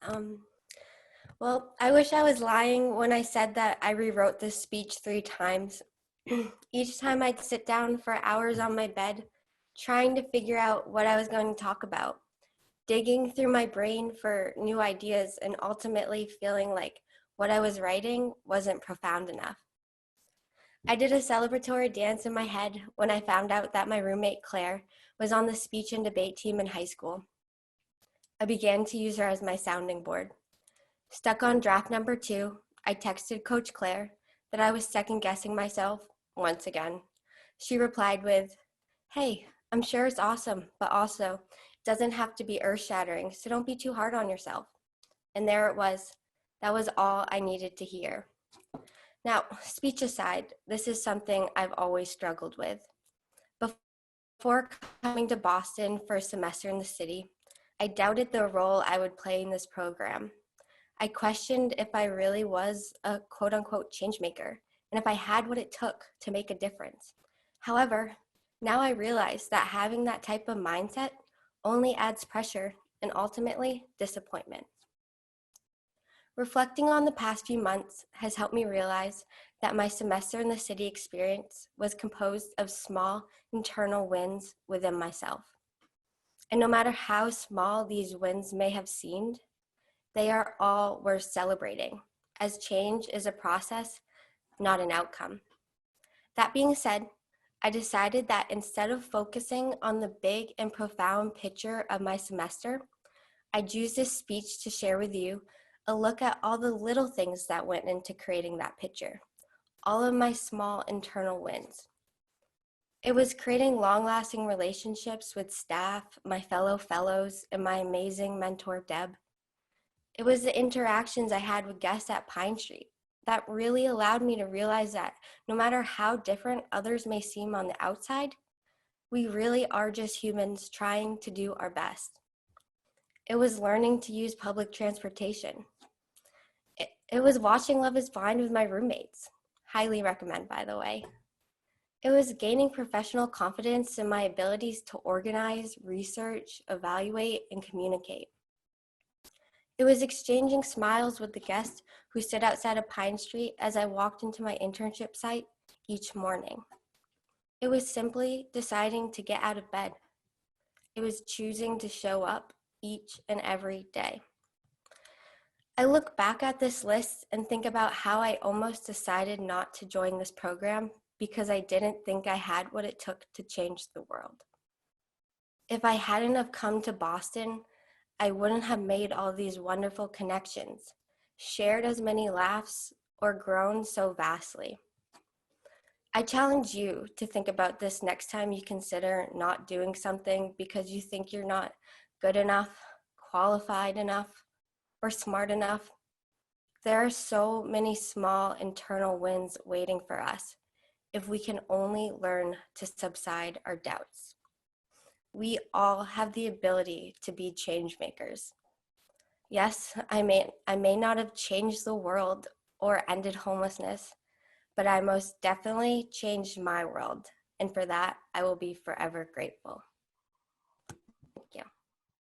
Um, well, I wish I was lying when I said that I rewrote this speech 3 times. Each time I'd sit down for hours on my bed, trying to figure out what I was going to talk about, digging through my brain for new ideas, and ultimately feeling like what I was writing wasn't profound enough. I did a celebratory dance in my head when I found out that my roommate Claire was on the speech and debate team in high school. I began to use her as my sounding board. Stuck on draft number 2, I texted Coach Claire that I was second guessing myself once again. She replied with, "Hey, I'm sure it's awesome, but also it doesn't have to be earth shattering, so don't be too hard on yourself." And there it was. That was all I needed to hear. Now, speech aside, this is something I've always struggled with. Before coming to Boston for a semester in the city, I doubted the role I would play in this program. I questioned if I really was a quote unquote change maker and if I had what it took to make a difference. However, now I realize that having that type of mindset only adds pressure and ultimately disappointment. Reflecting on the past few months has helped me realize that my semester in the city experience was composed of small internal wins within myself. And no matter how small these wins may have seemed, they are all worth celebrating, as change is a process, not an outcome. That being said, I decided that instead of focusing on the big and profound picture of my semester, I'd use this speech to share with you a look at all the little things that went into creating that picture, all of my small internal wins. It was creating long-lasting relationships with staff, my fellow fellows, and my amazing mentor, Deb. It was the interactions I had with guests at Pine Street that really allowed me to realize that no matter how different others may seem on the outside, we really are just humans trying to do our best. It was learning to use public transportation. It was watching Love is Blind with my roommates. Highly recommend, by the way. It was gaining professional confidence in my abilities to organize, research, evaluate, and communicate. It was exchanging smiles with the guests who stood outside of Pine Street as I walked into my internship site each morning. It was simply deciding to get out of bed. It was choosing to show up each and every day. I look back at this list and think about how I almost decided not to join this program because I didn't think I had what it took to change the world. If I hadn't have come to Boston, I wouldn't have made all these wonderful connections, shared as many laughs, or grown so vastly. I challenge you to think about this next time you consider not doing something because you think you're not good enough, qualified enough, or smart enough. There are so many small internal wins waiting for us if we can only learn to subside our doubts. We all have the ability to be change makers. Yes, I may not have changed the world or ended homelessness, but I most definitely changed my world. And for that, I will be forever grateful.